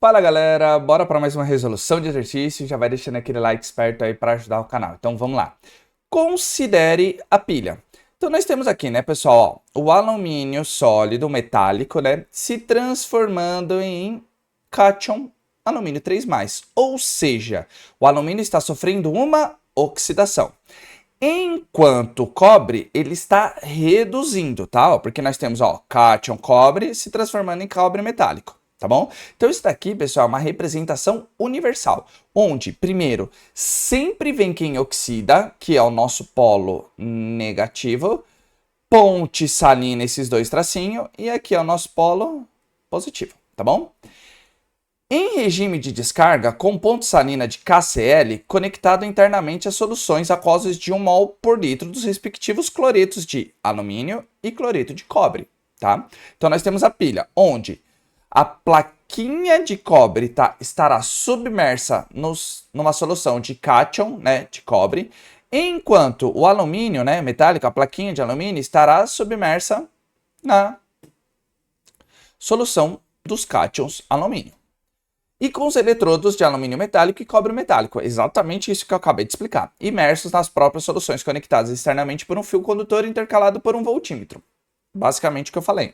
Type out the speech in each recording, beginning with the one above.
Fala galera, bora para mais uma resolução de exercício, já vai deixando aquele like esperto aí para ajudar o canal. Então vamos lá. Considere a pilha. Então nós temos aqui, né, pessoal, ó, o alumínio sólido metálico, né, se transformando em cátion alumínio 3+. Ou seja, o alumínio está sofrendo uma oxidação. Enquanto o cobre, ele está reduzindo, tá? Porque nós temos, ó, cátion cobre se transformando em cobre metálico. Tá bom? Então isso daqui, pessoal, é uma representação universal, onde, primeiro, sempre vem quem oxida, que é o nosso polo negativo, ponte salina, esses dois tracinhos, e aqui é o nosso polo positivo, tá bom? Em regime de descarga, com ponte salina de KCl conectado internamente às soluções aquosas de 1 mol por litro dos respectivos cloretos de alumínio e cloreto de cobre, tá? Então nós temos a pilha, onde a plaquinha de cobre estará submersa numa solução de cátion, né, de cobre, enquanto o alumínio, né, metálico, a plaquinha de alumínio, estará submersa na solução dos cátions alumínio. E com os eletrodos de alumínio metálico e cobre metálico, exatamente isso que eu acabei de explicar, imersos nas próprias soluções conectadas externamente por um fio condutor intercalado por um voltímetro. Basicamente o que eu falei.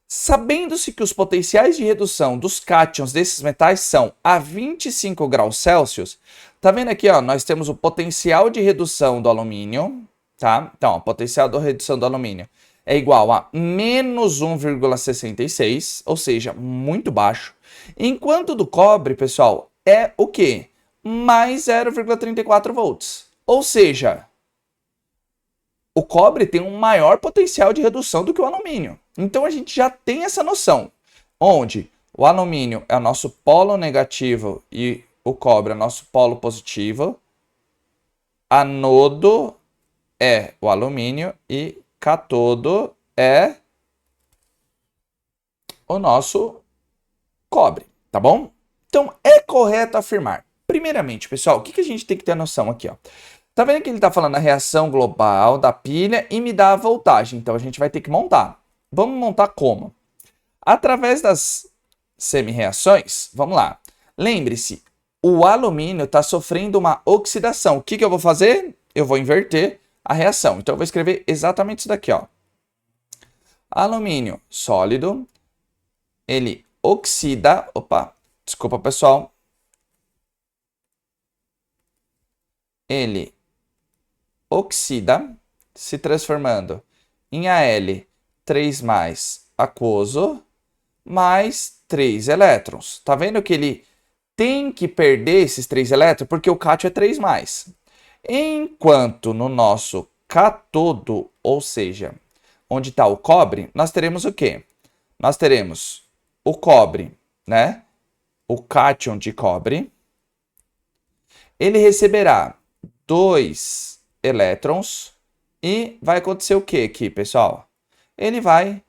Sabendo-se que os potenciais de redução dos cátions desses metais são a 25 graus Celsius, tá vendo aqui, ó, nós temos o potencial de redução do alumínio, tá? Então, o potencial de redução do alumínio é igual a menos 1,66, ou seja, muito baixo. Enquanto do cobre, pessoal, é o quê? Mais 0,34 volts. Ou seja, o cobre tem um maior potencial de redução do que o alumínio. Então a gente já tem essa noção, onde o alumínio é o nosso polo negativo e o cobre é o nosso polo positivo. Anodo é o alumínio e cátodo é o nosso cobre, tá bom? Então é correto afirmar. Primeiramente, pessoal, o que a gente tem que ter noção aqui, ó? Tá vendo que ele tá falando a reação global da pilha e me dá a voltagem. Então a gente vai ter que montar. Vamos montar como? Através das semi-reações, vamos lá. Lembre-se, o alumínio está sofrendo uma oxidação. O que eu vou fazer? Eu vou inverter a reação. Então eu vou escrever exatamente isso daqui, ó. Alumínio sólido, ele oxida. Opa, desculpa pessoal. Ele oxida, se transformando em Al3+ aquoso, mais 3 elétrons. Tá vendo que ele tem que perder esses 3 elétrons porque o cátion é 3+. Enquanto no nosso cátodo, ou seja, onde está o cobre, nós teremos o quê? Nós teremos o cobre, né? O cátion de cobre. Ele receberá 2 elétrons e vai acontecer o que aqui, pessoal? Ele vai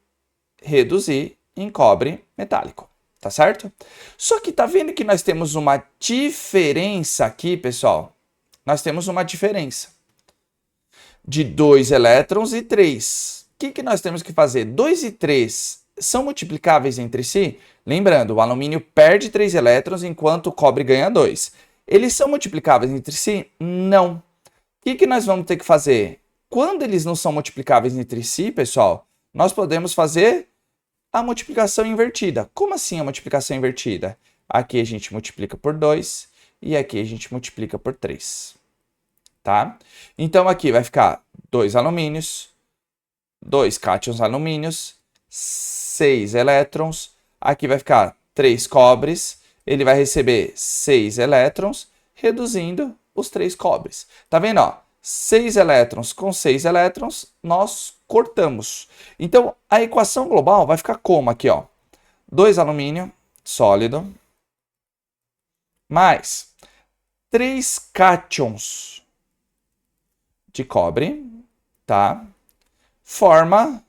reduzir em cobre metálico, tá certo? Só que tá vendo que nós temos uma diferença aqui, pessoal? Nós temos uma diferença de 2 elétrons e 3. O que nós temos que fazer? 2 e 3 são multiplicáveis entre si? Lembrando, o alumínio perde 3 elétrons enquanto o cobre ganha 2. Eles são multiplicáveis entre si? Não. O que nós vamos ter que fazer? Quando eles não são multiplicáveis entre si, pessoal, nós podemos fazer a multiplicação invertida. Como assim a multiplicação invertida? Aqui a gente multiplica por 2 e aqui a gente multiplica por 3. Tá? Então aqui vai ficar 2 alumínios, 2 cátions alumínios, 6 elétrons. Aqui vai ficar 3 cobres. Ele vai receber 6 elétrons, reduzindo os 3 cobres. Tá vendo, ó? 6 elétrons com 6 elétrons, nós cortamos. Então, a equação global vai ficar como aqui, ó? 2 alumínio sólido, mais 3 cátions de cobre, tá? Forma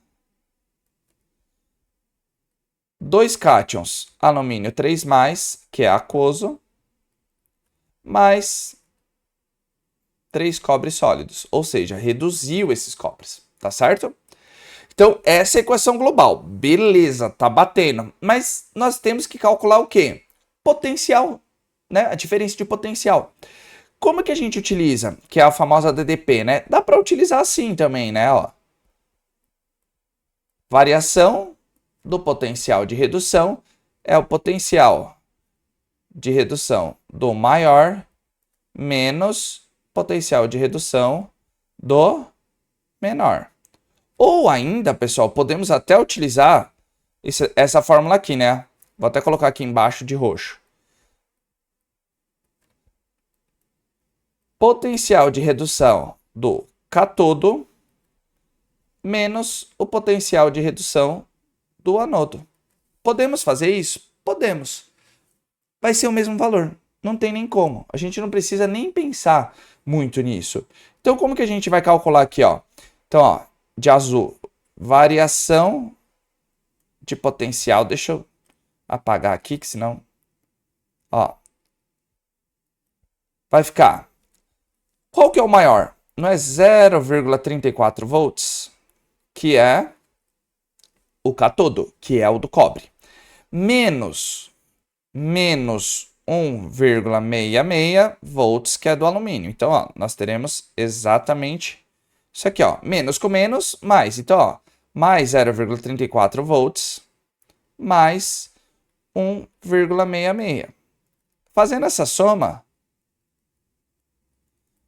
2 cátions alumínio 3+, que é aquoso, mais 3 cobres sólidos, ou seja, reduziu esses cobres, tá certo? Então, essa é a equação global. Beleza, tá batendo. Mas nós temos que calcular o quê? potencial, né? A diferença de potencial. Como que a gente utiliza? Que é a famosa DDP, né? Dá para utilizar assim também, né? Ó. Variação do potencial de redução é o potencial de redução do maior menos potencial de redução do menor. Ou ainda, pessoal, podemos até utilizar essa fórmula aqui, né? Vou até colocar aqui embaixo de roxo. Potencial de redução do cátodo menos o potencial de redução do anodo. Podemos fazer isso? Podemos. Vai ser o mesmo valor. Não tem nem como. A gente não precisa nem pensar muito nisso. Então, como que a gente vai calcular aqui, ó? Então, ó, de azul, variação de potencial. Deixa eu apagar aqui, que senão... Ó. Vai ficar... Qual que é o maior? Não é 0,34 volts? Que é o cátodo, que é o do cobre. Menos 1,66 volts, que é do alumínio. Então, ó, nós teremos exatamente isso aqui, ó. Menos com menos, mais. Então, ó, mais 0,34 volts, mais 1,66. Fazendo essa soma,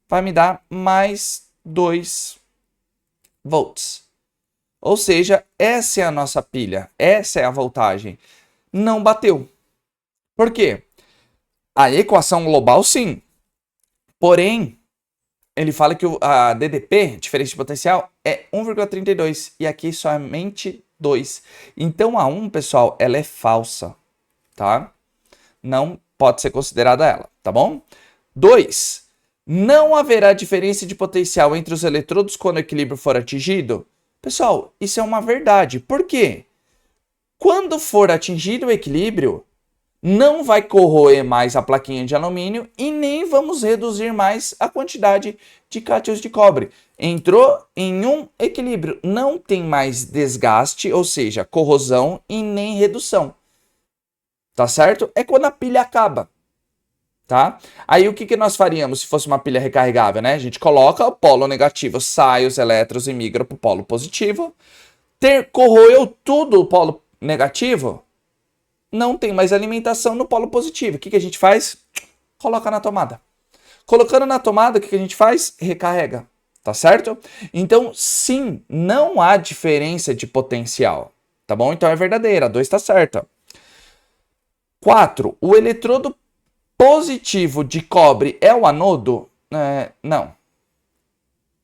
vai me dar mais 2 volts. Ou seja, essa é a nossa pilha, essa é a voltagem. Não bateu. Por quê? A equação global, sim. Porém, ele fala que a DDP, diferença de potencial, é 1,32. E aqui somente 2. Então, a 1, pessoal, ela é falsa. Tá? Não pode ser considerada ela, tá bom? 2. Não haverá diferença de potencial entre os eletrodos quando o equilíbrio for atingido? Pessoal, isso é uma verdade. Por quê? Quando for atingido o equilíbrio, não vai corroer mais a plaquinha de alumínio e nem vamos reduzir mais a quantidade de cátions de cobre. Entrou em um equilíbrio, não tem mais desgaste, ou seja, corrosão e nem redução. Tá certo? É quando a pilha acaba. Tá? Aí o que nós faríamos se fosse uma pilha recarregável, né? A gente coloca o polo negativo, sai os elétrons e migra para o polo positivo. Corroeu tudo o polo negativo, não tem mais alimentação no polo positivo. O que a gente faz? Coloca na tomada. Colocando na tomada, o que a gente faz? Recarrega. Tá certo? Então, sim, não há diferença de potencial. Tá bom? Então é verdadeira. A 2 está certa. 4. O eletrodo positivo de cobre é o anodo? Não.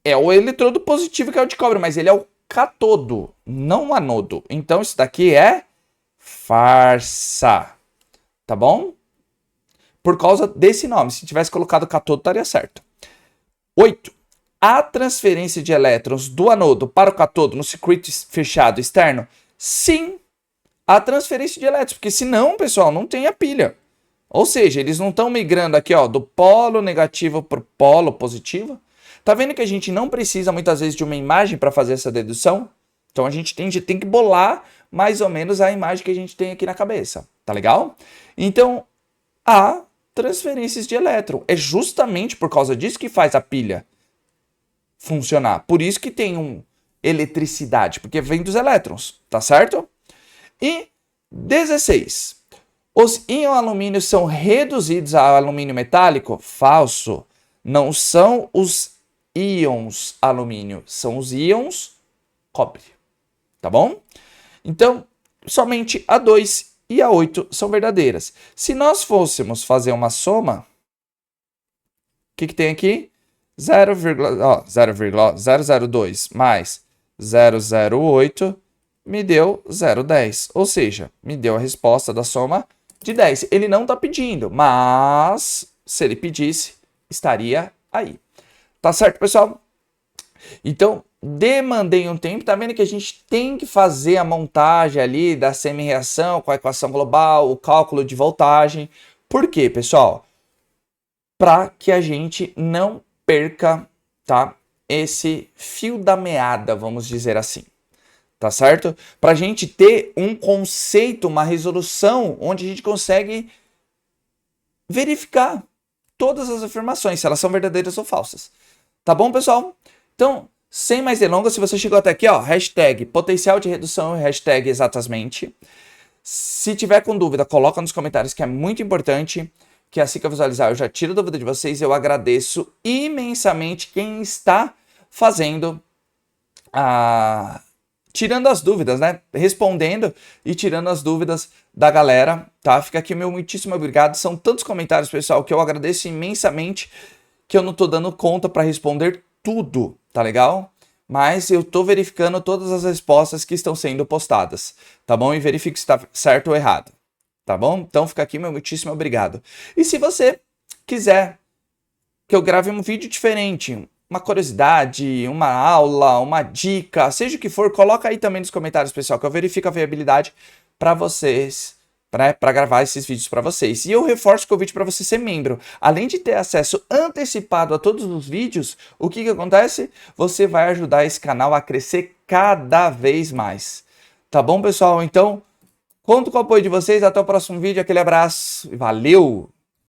É o eletrodo positivo que é o de cobre, mas ele é o cátodo, não o anodo. Então isso daqui é farsa. Tá bom? Por causa desse nome. Se tivesse colocado cátodo, estaria certo. 8. A transferência de elétrons do anodo para o cátodo no circuito fechado externo? Sim, a transferência de elétrons, porque senão, pessoal, não tem a pilha. Ou seja, eles não estão migrando aqui, ó, do polo negativo para o polo positivo. Tá vendo que a gente não precisa muitas vezes de uma imagem para fazer essa dedução? Então a gente tem que bolar mais ou menos a imagem que a gente tem aqui na cabeça. Tá legal? Então, há transferências de elétron. É justamente por causa disso que faz a pilha funcionar. Por isso que tem eletricidade, porque vem dos elétrons. Tá certo? E 16. Os íons alumínio são reduzidos a alumínio metálico? Falso. Não são os íons alumínio, são os íons cobre. Tá bom? Então, somente a 2 e a 8 são verdadeiras. Se nós fôssemos fazer uma soma, o que tem aqui? 0,002 mais 0,08 me deu 0,10. Ou seja, me deu a resposta da soma de 10. Ele não está pedindo, mas se ele pedisse, estaria aí. Tá certo, pessoal? Então, demandei um tempo. Tá vendo que a gente tem que fazer a montagem ali da semi-reação com a equação global, o cálculo de voltagem. Por quê, pessoal? Para que a gente não perca, tá, esse fio da meada, vamos dizer assim. Tá certo? Para a gente ter um conceito, uma resolução onde a gente consegue verificar todas as afirmações, se elas são verdadeiras ou falsas. Tá bom, pessoal? Então, sem mais delongas, se você chegou até aqui, ó, hashtag potencial de redução e hashtag exatamente. Se tiver com dúvida, coloca nos comentários, que é muito importante, que assim que eu visualizar eu já tiro a dúvida de vocês. Eu agradeço imensamente quem está fazendo tirando as dúvidas, né? Respondendo e tirando as dúvidas da galera, tá? Fica aqui meu muitíssimo obrigado. São tantos comentários, pessoal, que eu agradeço imensamente, que eu não tô dando conta para responder tudo, tá legal? Mas eu tô verificando todas as respostas que estão sendo postadas, tá bom? E verifico se está certo ou errado, tá bom? Então fica aqui meu muitíssimo obrigado. E se você quiser que eu grave um vídeo diferente, uma curiosidade, uma aula, uma dica, seja o que for, coloca aí também nos comentários, pessoal, que eu verifico a viabilidade para vocês, para gravar esses vídeos para vocês. E eu reforço o convite para você ser membro. Além de ter acesso antecipado a todos os vídeos, o que acontece? Você vai ajudar esse canal a crescer cada vez mais. Tá bom, pessoal? Então, conto com o apoio de vocês. Até o próximo vídeo. Aquele abraço e valeu!